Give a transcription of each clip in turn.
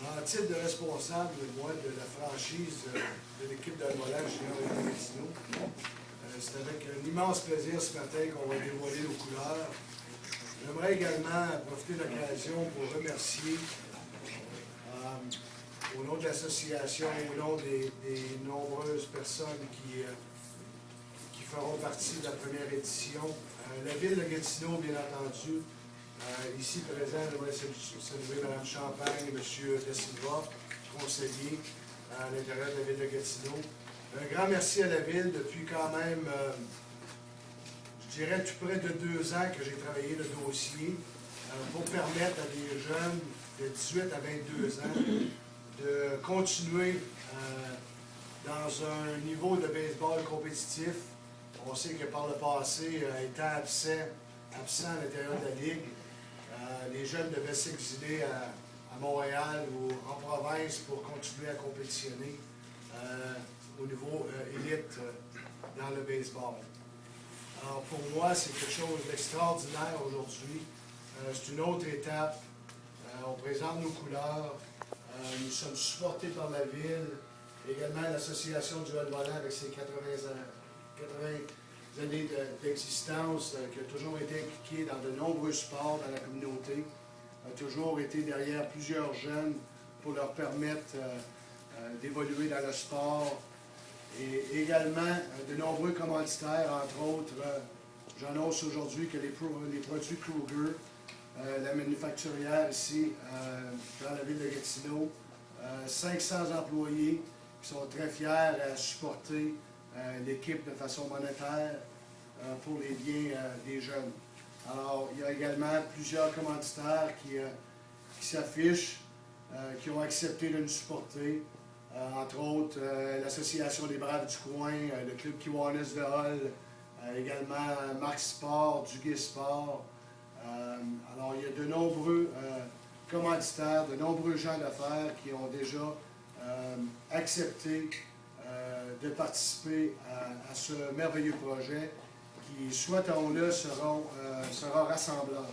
En titre de responsable, moi, de la franchise de l'équipe de volant junior de Gatineau, c'est avec un immense plaisir ce matin qu'on va dévoiler nos couleurs. J'aimerais également profiter de l'occasion pour remercier, au nom de l'association, au nom des nombreuses personnes qui feront partie de la première édition, la ville de Gatineau, bien entendu. Ici présent, j'aimerais saluer Mme Champagne et M. De Silva, conseiller à l'intérieur de la ville de Gatineau. Un grand merci à la ville depuis quand même, je dirais, tout près de 2 ans que j'ai travaillé le dossier pour permettre à des jeunes de 18 à 22 ans de continuer dans un niveau de baseball compétitif. On sait que par le passé, étant absent à l'intérieur de la Ligue, les jeunes devaient s'exiler à Montréal ou en province pour continuer à compétitionner au niveau élite dans le baseball. Alors pour moi, c'est quelque chose d'extraordinaire aujourd'hui. C'est une autre étape. On présente nos couleurs. Nous sommes supportés par la ville. Également l'association du volant avec ses 80 années d'existence, qui a toujours été impliquée dans de nombreux sports dans la communauté, a toujours été derrière plusieurs jeunes pour leur permettre d'évoluer dans le sport. Et également de nombreux commanditaires, entre autres, j'annonce aujourd'hui que les produits Kruger, la manufacturière ici dans la ville de Gatineau, 500 employés qui sont très fiers à supporter l'équipe de façon monétaire pour les biens des jeunes. Alors, il y a également plusieurs commanditaires qui s'affichent, qui ont accepté de nous supporter. Entre autres, l'Association des Braves du coin, le Club Kiwanis de Hall, également Marc Sport, Duguay Sport. Alors, il y a de nombreux commanditaires, de nombreux gens d'affaires qui ont déjà accepté de participer à ce merveilleux projet qui, souhaitons-le, sera rassemblant.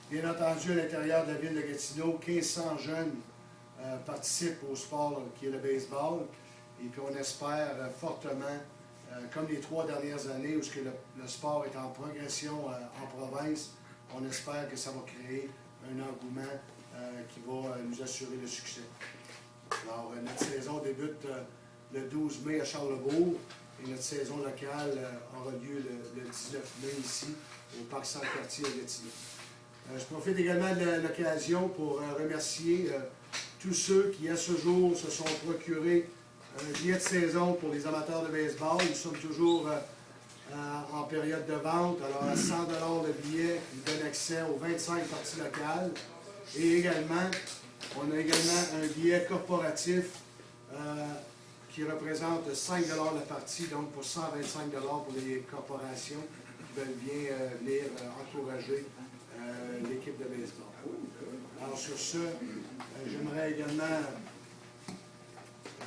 Bien entendu, à l'intérieur de la ville de Gatineau, 1500 jeunes participent au sport qui est le baseball. Et puis on espère fortement, comme les 3 dernières années où le sport est en progression en province, on espère que ça va créer un engouement qui va nous assurer le succès. Alors, notre saison débute le 12 mai à Charlebourg et notre saison locale aura lieu le 19 mai ici au Parc Centre-Cartier à Gatineau. Je profite également de l'occasion pour remercier tous ceux qui, à ce jour, se sont procurés un billet de saison pour les amateurs de baseball. Nous sommes toujours en période de vente. Alors, à 100 $ le billet, il donne accès aux 25 parties locales. Et également, on a également un billet corporatif qui représente 5 $ la partie, donc pour 125 $ pour les corporations qui veulent bien venir encourager l'équipe de baseball. Alors sur ce, j'aimerais également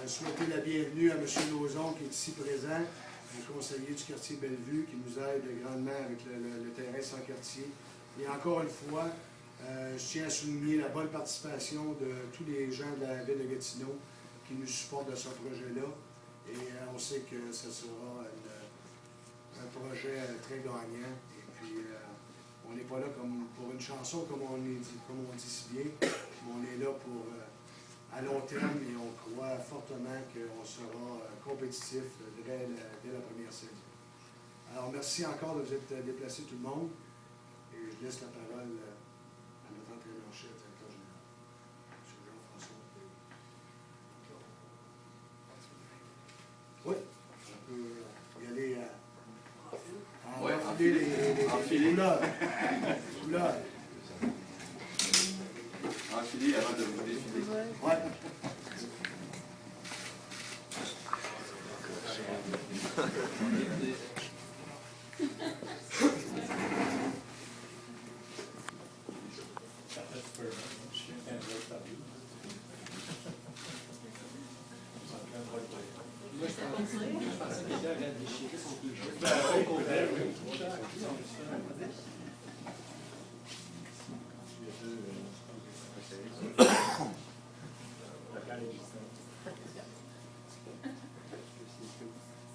souhaiter la bienvenue à M. Lauzon qui est ici présent, un conseiller du quartier Bellevue qui nous aide grandement avec le terrain sans quartier. Et encore une fois, je tiens à souligner la bonne participation de tous les gens de la ville de Gatineau qui nous supportent dans ce projet-là. Et on sait que ce sera un projet très gagnant. Et puis, on n'est pas là comme pour une chanson, comme on dit si bien, mais on est là pour à long terme et on croit fortement qu'on sera compétitif dès la première saison. Alors, merci encore de vous être déplacés tout le monde. Et je laisse la parole à notre entraîneur-chef, directeur général, M. Jean-François. Oui, on peut y aller enfiler les couleurs. Enfiler avant de vous défiler. Ouais.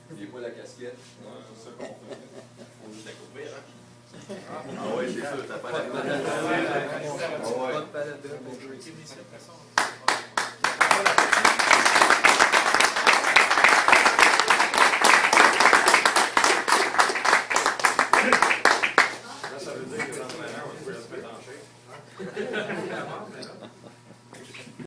N'oubliez pas la casquette. C'est bon. Faut juste la couvrir, hein? Ah oui, c'est sûr, t'as pas la palette. Pas de palette de